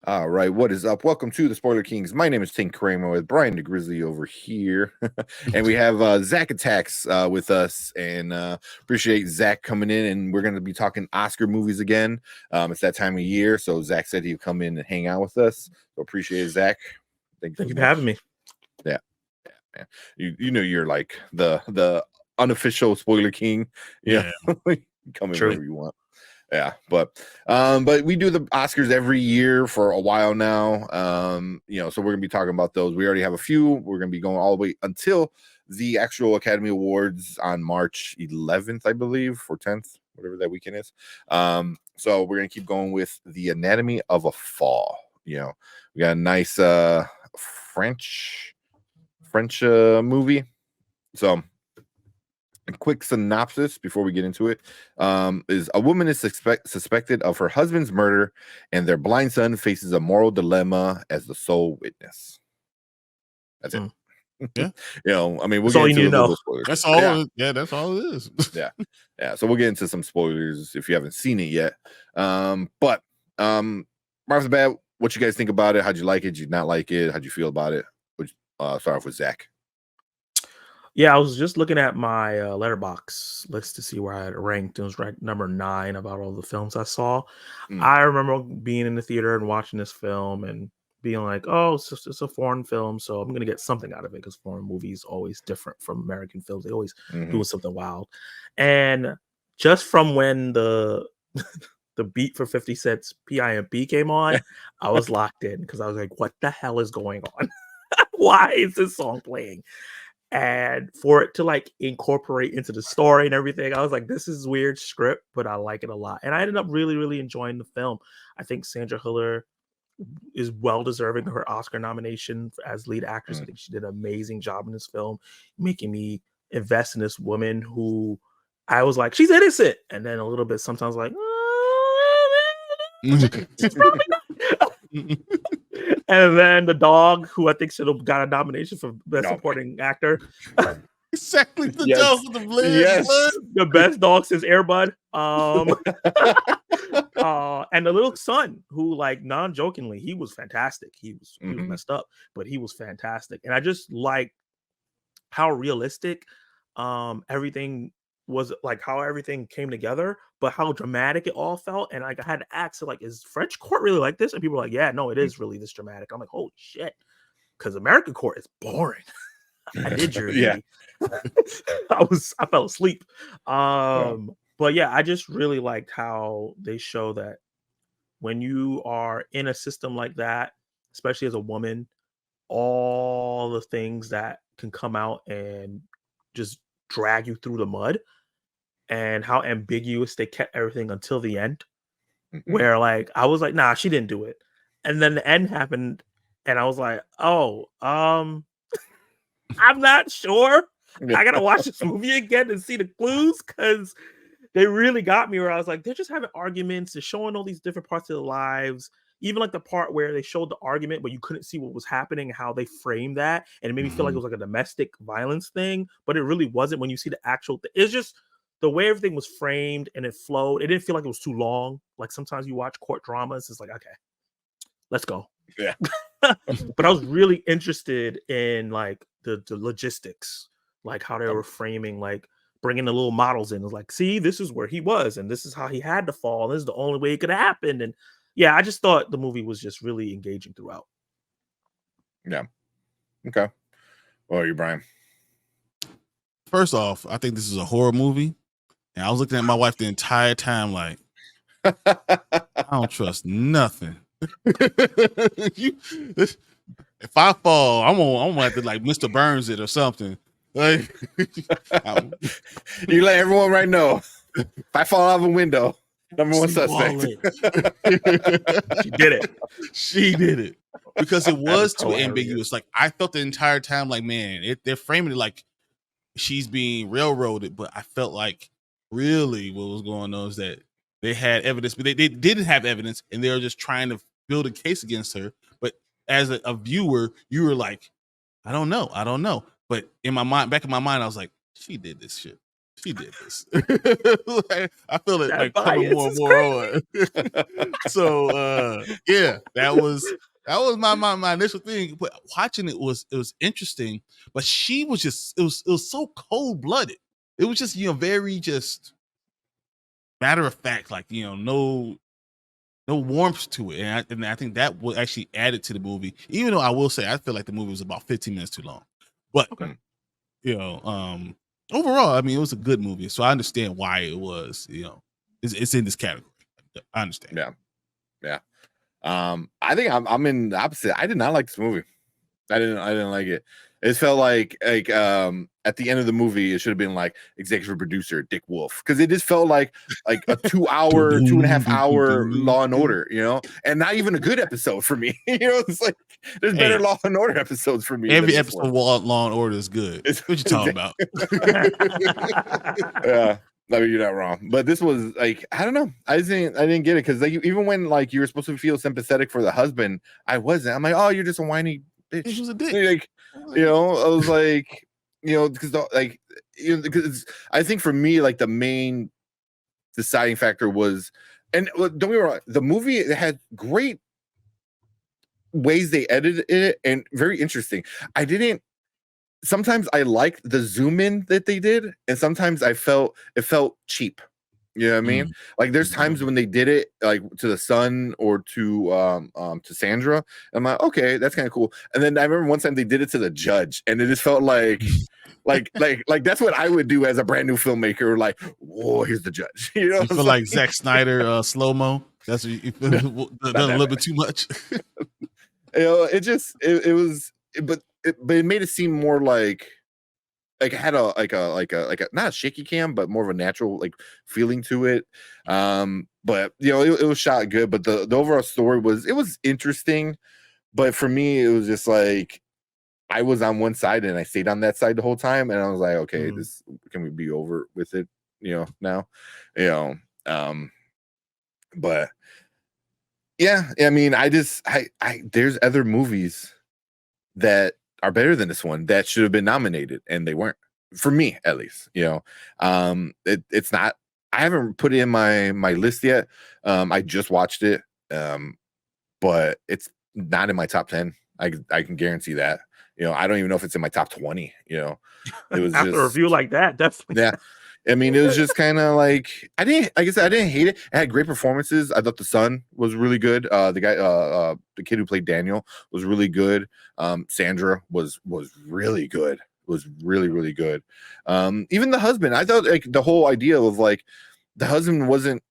All right, what is up? Welcome to the Spoiler Kings. My name is Tink Kramer with Brian the Grizzly over here, and we have Zach Attacks with us. And appreciate Zach coming in, and we're going to be talking Oscar movies again. It's that time of year, so Zach said he'd come in and hang out with us. So appreciate it, Zach. Thank you for having me. Yeah, man. You know you're like the unofficial Spoiler King. Yeah, come in whenever you want. Yeah, but we do the Oscars every year for a while now. So we're gonna be talking about those. We already have a few. We're gonna be going all the way until the actual Academy Awards on March 11th, I believe, or 10th, whatever that weekend is. So we're gonna keep going with The Anatomy of a Fall. We got a nice French movie. So a quick synopsis before we get into it is a woman is suspected of her husband's murder, and their blind son faces a moral dilemma as the sole witness. That's it. Yeah. We'll that's get all into you need to know. spoilers. That's all. Yeah, that's all it is. Yeah. So we'll get into some spoilers if you haven't seen it yet. Right off the bat, what you guys think about it? How'd you like it? Did you not like it? How'd you feel about it? Start off with Zach. Yeah, I was just looking at my Letterboxd list to see where I had ranked. It was ranked number 9 about all the films I saw. I remember being in the theater and watching this film and being like, oh, it's a foreign film, so I'm going to get something out of it, because foreign movies are always different from American films. They always do something wild. And just from when the beat for 50 Cent's PIMP came on, I was locked in, because I was like, what the hell is going on? Why is this song playing? And for it to like incorporate into the story and everything, I was like, this is weird script, but I like it a lot. And I ended up really, really enjoying the film. I think Sandra Hüller is well deserving of her Oscar nomination as lead actress. I think she did an amazing job in this film, making me invest in this woman who I was like, she's innocent. And then a little bit sometimes like, and then the dog, who I think should have got a nomination for best supporting actor. Exactly, the dog with the blood. Yes, the best dog since Air Bud. And the little son, who, like, non-jokingly, he was fantastic. He was messed up, but he was fantastic. And I just like how realistic everything was, like how everything came together, but how dramatic it all felt. And like I had to ask, like, is French court really like this? And people were like, yeah, no, it is really this dramatic. I'm like, holy shit, because American court is boring. I did your I fell asleep. But yeah, I just really liked how they show that when you are in a system like that, especially as a woman, all the things that can come out and just drag you through the mud, and how ambiguous they kept everything until the end, where like I was like, nah, she didn't do it. And then the end happened, and I was like, oh, I'm not sure. I gotta watch this movie again and see the clues, because they really got me, where I was like, they're just having arguments, they're showing all these different parts of their lives. Even like the part where they showed the argument, but you couldn't see what was happening, how they framed that. And it made me feel like it was like a domestic violence thing, but it really wasn't when you see the actual thing. It's just the way everything was framed and it flowed. It didn't feel like it was too long. Like sometimes you watch court dramas, it's like, okay, let's go. Yeah. But I was really interested in like the logistics, like how they were framing, like bringing the little models in. It was like, see, this is where he was, and this is how he had to fall. And this is the only way it could happen. And yeah, I just thought the movie was just really engaging throughout. Yeah. Okay. What are you, Brian? First off, I think this is a horror movie. And I was looking at my wife the entire time like, I don't trust nothing. If I fall, I'm gonna have to like Mr. Burns it or something. Like, you let everyone right know. If I fall out of a window, number one suspect. She did it. She did it. Because it was too ambiguous. Like I felt the entire time like, man, they're framing it like she's being railroaded, but I felt like really what was going on is that they had evidence, but they didn't have evidence, and they were just trying to build a case against her. But as a viewer, you were like, I don't know. But in my mind, back in my mind, I was like, she did this shit. she did this. I feel it like coming more and more on. So yeah, that was my initial thing. But watching it was interesting. But she was just it was so cold blooded. It was just very just matter of fact, like no warmth to it, and I think that was actually added to the movie. Even though I will say I feel like the movie was about 15 minutes too long, but overall, I mean, it was a good movie, so I understand why it was. It's in this category. I understand. Yeah. I think I'm in the opposite. I did not like this movie. I didn't like it. It felt like at the end of the movie, it should have been like executive producer Dick Wolf, because it just felt like a 2.5 hour Law and Order, and not even a good episode for me. It's like there's better Law and Order episodes for me. Every episode of Law and Order is good. What you talking about? Yeah. No, you're not wrong. But this was like, I don't know. I didn't get it, because even when like you were supposed to feel sympathetic for the husband, I wasn't. I'm like, oh, you're just a whiny bitch. He was a dick. Like, I was like, because I think for me, like the main deciding factor was, and don't get me wrong, the movie had great ways they edited it and very interesting. Sometimes I liked the zoom in that they did, and sometimes it felt cheap. You know what I mean? Like there's times when they did it like to the son or to Sandra. I'm like, okay, that's kind of cool. And then I remember one time they did it to the judge, and it just felt like like that's what I would do as a brand new filmmaker. Like, whoa, here's the judge. You feel like Zack Snyder slow mo. That's what you feel done a little bit too much. It was, but it made it seem more like it had a not a shaky cam, but more of a natural like feeling to it. But it was shot good, but the overall story was interesting. But for me, it was just like I was on one side and I stayed on that side the whole time, and I was like, okay, this, can we be over with it? Now, but yeah, I mean, I there's other movies that are better than this one that should have been nominated, and they weren't, for me at least. It's not, I haven't put it in my list yet. I just watched it, but it's not in my top 10. I can guarantee that. I don't even know if it's in my top 20. It was after a review like that, definitely. Yeah. I mean, it was just kind of like, I didn't hate it. It had great performances. I thought the son was really good. The guy, the kid who played Daniel was really good. Sandra was really good. Was really, really good. Even the husband, I thought like the whole idea of like the husband wasn't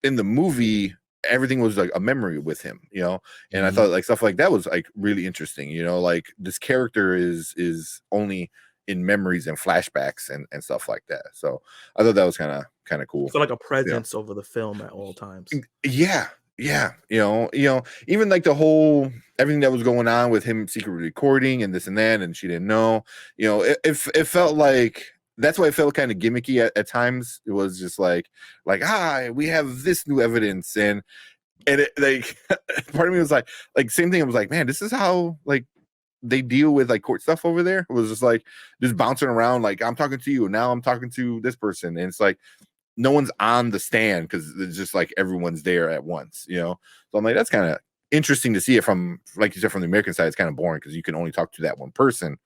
in the movie. Everything was like a memory with him, and I thought like stuff like that was like really interesting. Like this character is only in memories and flashbacks and stuff like that. So I thought that was kind of cool. So like a presence over the film at all times. Yeah. Even like the whole everything that was going on with him secretly recording and this and that, and she didn't know. It felt like, that's why it felt kind of gimmicky at times. It was just like we have this new evidence, and it like part of me was like same thing. I was like, man, this is how like they deal with like court stuff over there. It was just like just bouncing around, like I'm talking to you, now I'm talking to this person, and it's like no one's on the stand because it's just like everyone's there at once. So I'm like, that's kind of interesting to see it from, like you said, from the American side. It's kind of boring because you can only talk to that one person.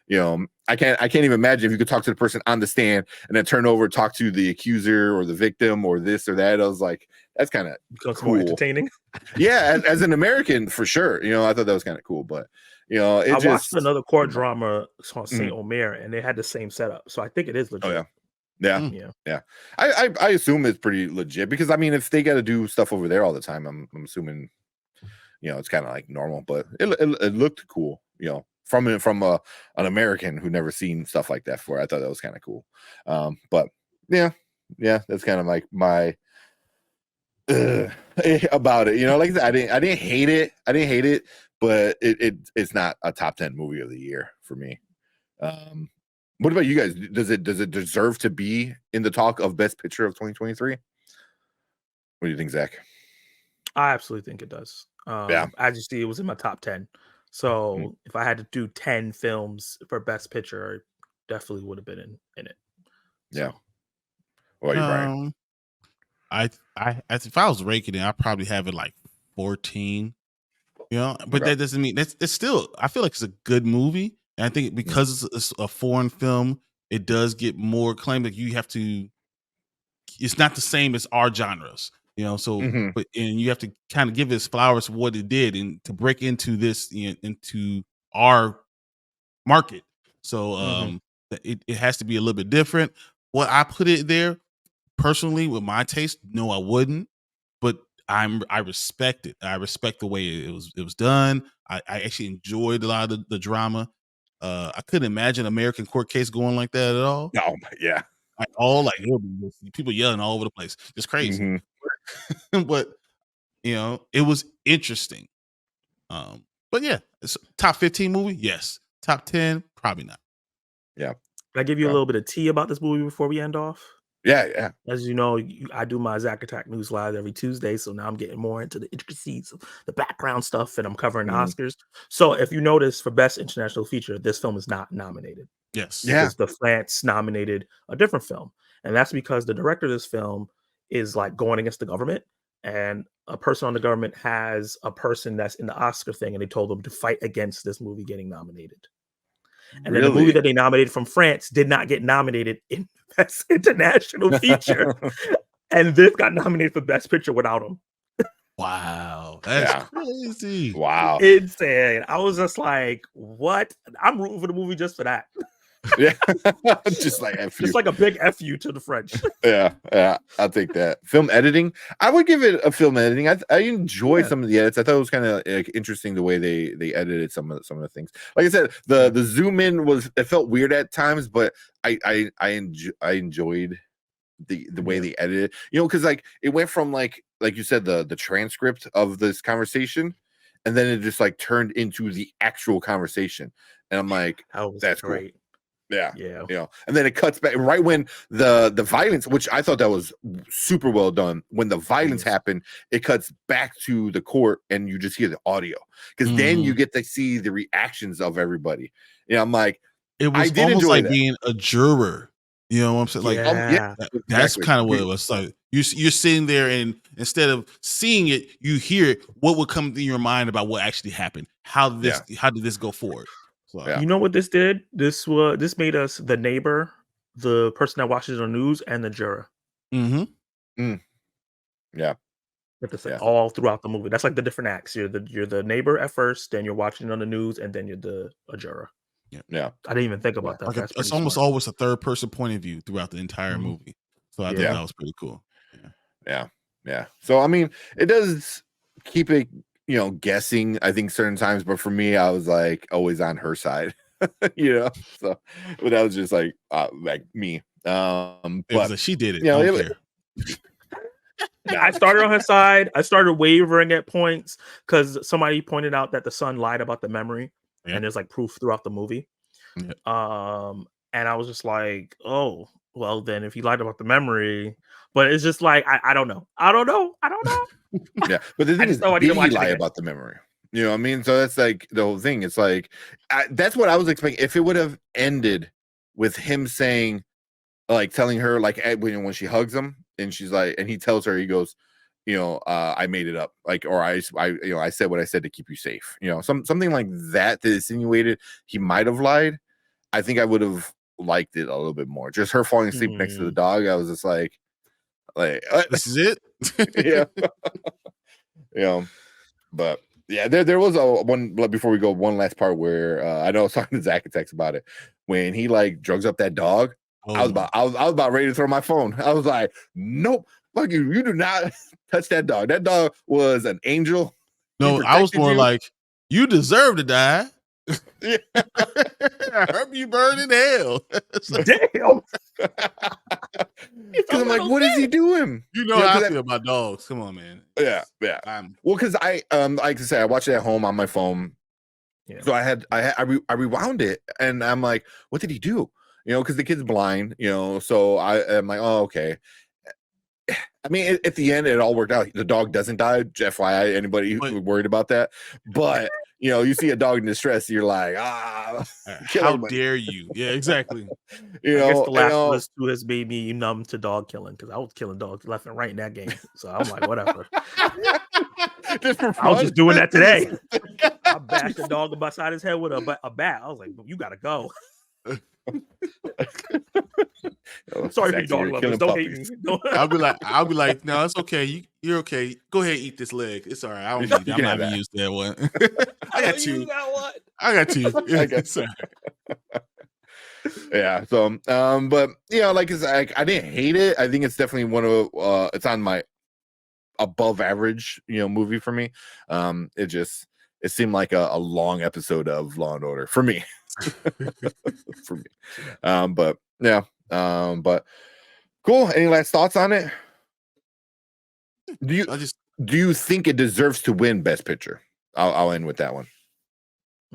I can't even imagine if you could talk to the person on the stand and then turn over, talk to the accuser or the victim or this or that. I was like, that's kind of cool. More entertaining. Yeah, as an American, for sure. I thought that was kind of cool, but I watched another court drama on Saint Omer, and they had the same setup, so I think it is legit. Oh yeah. I assume it's pretty legit, because I mean, if they got to do stuff over there all the time, I'm assuming it's kind of like normal, but it looked cool. From an American who never seen stuff like that before. I thought that was kind of cool. But yeah, that's kind of like my about it. Like I said, I didn't hate it, but it's not a top 10 movie of the year for me. What about you guys? Does it deserve to be in the talk of best picture of 2023? What do you think, Zach? I absolutely think it does. I just see it was in my top 10. So if I had to do 10 films for best picture, definitely would have been in it. So, What are you, Brian? If I was ranking it, I'd probably have it like 14. You know, but Okay. that doesn't mean it's still. I feel like it's a good movie, and I think because it's a foreign film, it does get more acclaim. Like you have to, it's not the same as our genres, you know. So, but and you have to kind of give its flowers for what it did, and to break into this, you know, into our market. So, it has to be a little bit different. What I put it there personally with my taste, no, I wouldn't. But I respect it. I respect the way it was done. I actually enjoyed a lot of the drama. I couldn't imagine American Court Case going like that at all. Oh, yeah. Like all like it'll be people yelling all over the place. It's crazy. But you know, it was interesting. But yeah, it's top 15 movie, yes. Top 10, probably not. Yeah. Can I give you a little bit of tea about this movie before we end off? Yeah. As you know, I do my Zack Attack News Live every Tuesday, so now I'm getting more into the intricacies of the background stuff, and I'm covering the Oscars. So if you notice, for Best International Feature, this film is not nominated. Yes. Because the France nominated a different film, and that's because the director of this film is like going against the government, and a person on the government has a person that's in the Oscar thing, and they told them to fight against this movie getting nominated. And then the movie that they nominated from France did not get nominated in Best International Feature. And this got nominated for Best Picture without him. Wow. That's crazy. Wow. Insane. I was just like, what? I'm rooting for the movie just for that. Yeah. Just like F you. Just like a big F you to the French. Yeah. I'll take that. Film editing. I would give it a film editing. I enjoy some of the edits. I thought it was kind of like interesting the way they edited some of the things. Like I said, the zoom in it felt weird at times, but I enjoyed the way they edited. You know, because like it went from like you said, the transcript of this conversation, and then it just like turned into the actual conversation. And I'm like, that's great. Cool. Yeah. You know, and then it cuts back right when the violence, which I thought that was super well done. When the violence happened, it cuts back to the court and you just hear the audio, because then you get to see the reactions of everybody. You know, I'm like, it was almost like being a juror. You know what I'm saying? Like, that's kind of what it was. Like you're sitting there, and instead of seeing it, you hear it. What would come to your mind about what actually happened? How did this go forward? So, you know what this did? This made us the neighbor, the person that watches the news, and the juror. Yeah. All throughout the movie. That's like the different acts. You're the neighbor at first, then you're watching on the news, and then you're a juror. Yeah. I didn't even think about that. Like it's almost always a third person point of view throughout the entire movie. So I thought that was pretty cool. Yeah. So I mean, it does keep it, you know, guessing, I think, certain times, but for me, I was like always on her side. You know, so but that was just like me. But she did it. You know, I started on her side. I started wavering at points because somebody pointed out that the son lied about the memory, and there's like proof throughout the movie. And I was just like, oh, well, then if he lied about the memory, but it's just like I don't know. Yeah, but the thing is, did he lie about the memory? You know what I mean? So that's like the whole thing. It's like that's what I was expecting. If it would have ended with him saying, like telling her, like when she hugs him and she's like, and he tells her, he goes, you know, I made it up, like, or I you know, I said what I said to keep you safe. You know, something like that insinuated he might have lied. I think I would have liked it a little bit more. Just her falling asleep next to the dog. I was just like this is it. Yeah. You know, but yeah, there was one before we go, one last part where I know I was talking to Zack Attacks about it when he like drugs up that dog. I was about ready to throw my phone. I was like, nope, fuck you. You do not touch that dog. That dog was an angel. No, I was more like, you deserve to die. Yeah. I hope you burn in hell. Damn. Because I'm like, what is he doing? You know how I feel about dogs. Come on, man. Yeah. Well, because I like I say, I watched it at home on my phone. Yeah. So I rewound it, and I'm like, what did he do? You know, because the kid's blind. You know, so I'm like, oh, okay. I mean, at the end, it all worked out. The dog doesn't die. FYI, anybody who's worried about that, but you see a dog in distress, you're like, how dare you? Yeah, exactly. I guess The Last of Us 2 has made me numb to dog killing because I was killing dogs left and right in that game. So I'm like, whatever. I was just doing that today. I bashed a dog beside his head with a bat. I was like, you gotta go. Sorry for dog lovers. Don't hate me. I'll be like, no, it's okay. You're okay. Go ahead, eat this leg. It's all right. I don't need that. I'm not even used to that one. I got you. I got you. I got you. Yeah. So, but like it's like I didn't hate it. I think it's definitely one of it's on my above average movie for me. It seemed like a long episode of Law and Order for me. For me. But yeah. But cool. Any last thoughts on it? Do you think it deserves to win Best Picture? I'll end with that one.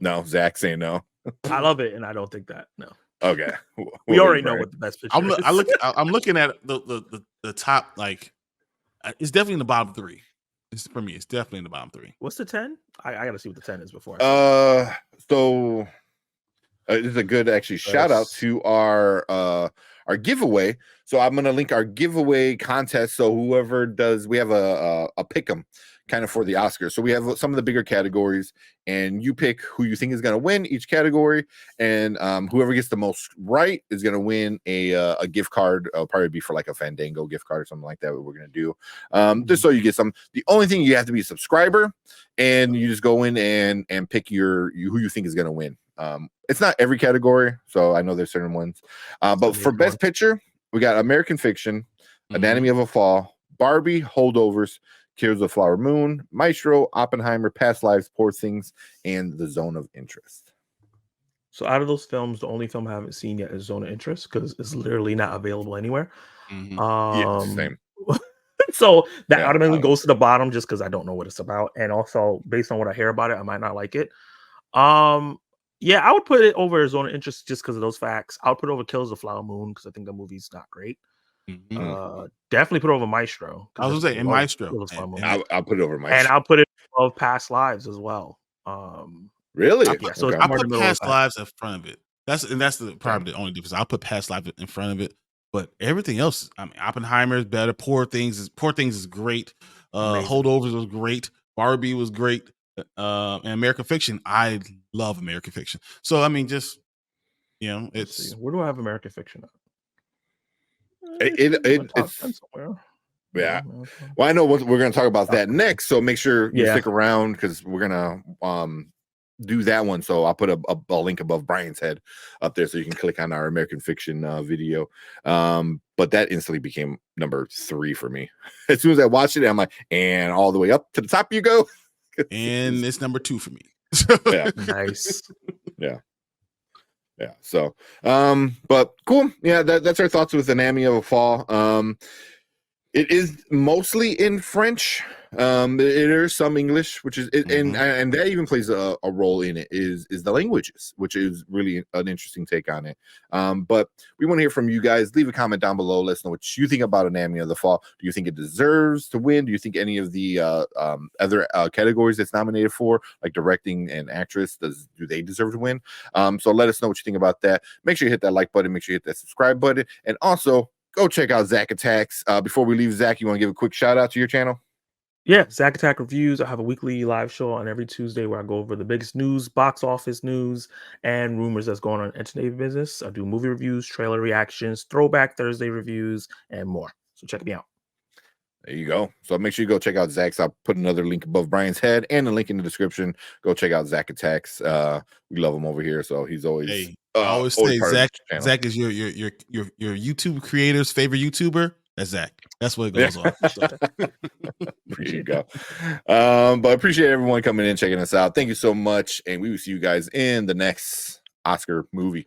No, Zach saying no. I love it, and I don't think that. No. Okay. We already know what the Best Picture is. I'm looking at the top, like it's definitely in the bottom 3. For me, it's definitely in the bottom 3. What's the 10? I gotta see what the 10 is before. So this is a good shout out to our giveaway. So I'm gonna link our giveaway contest. So whoever does, we have a pick'em kind of for the Oscars. So we have some of the bigger categories, and you pick who you think is gonna win each category, and whoever gets the most right is gonna win a gift card. It'll probably be for like a Fandango gift card or something like that. What we're gonna do, just so you get some. The only thing, you have to be a subscriber, and you just go in and pick who you think is gonna win. It's not every category, so I know there's certain ones. But for Best Picture, we got American Fiction, Anatomy of a Fall, Barbie, Holdovers, Killers of the Flower Moon, Maestro, Oppenheimer, Past Lives, Poor Things, and The Zone of Interest. So out of those films, the only film I haven't seen yet is Zone of Interest because it's literally not available anywhere. Same. So that automatically goes to the bottom just because I don't know what it's about, and also based on what I hear about it, I might not like it. Yeah, I would put it over Zone of Interest just because of those facts. I would put it over Killers of the Flower Moon because I think the movie's not great. Definitely put it over Maestro. I was gonna say, and Maestro. I'll put it over Maestro. And I'll put it above Past Lives as well. Really? So I put Past Lives in front of it. That's probably the only difference. I'll put Past Lives in front of it, but everything else, I mean, Oppenheimer is better. Poor Things is great. Holdovers was great. Barbie was great. And American Fiction, I love American Fiction. So I mean, just it's where do I have American Fiction at? It's somewhere. Yeah. Well, I know we're going to talk about that next, so make sure you stick around because we're going to do that one. So I'll put a link above Brian's head up there so you can click on our American Fiction video. But that instantly became number 3 for me. As soon as I watched it, I'm like, and all the way up to the top you go. And it's number 2 for me. Yeah. Nice. Yeah. So but cool. Yeah, that's our thoughts with Anatomy of a Fall. It is mostly in French. There is some English, which is and that even plays a role in it, is the languages, which is really an interesting take on it. But we want to hear from you guys. Leave a comment down below. Let us know what you think about Anatomy of the Fall. Do you think it deserves to win? Do you think any of the other categories it's nominated for, like directing and actress, do they deserve to win? So let us know what you think about that. Make sure you hit that like button. Make sure you hit that subscribe button. And also, go check out Zach Attacks. Before we leave, Zach, you want to give a quick shout out to your channel? Yeah, Zach Attack Reviews. I have a weekly live show on every Tuesday where I go over the biggest news, box office news, and rumors that's going on in entertainment business. I do movie reviews, trailer reactions, Throwback Thursday reviews, and more. So check me out. There you go. So make sure you go check out Zach's. I'll put another link above Brian's head and a link in the description. Go check out Zach Attacks. We love him over here. So he's always. Hey, I always say Zach is your YouTube creator's favorite YouTuber. That's Zach. That's what it goes on. So. There you go. But I appreciate everyone coming in, checking us out. Thank you so much. And we will see you guys in the next Oscar movie.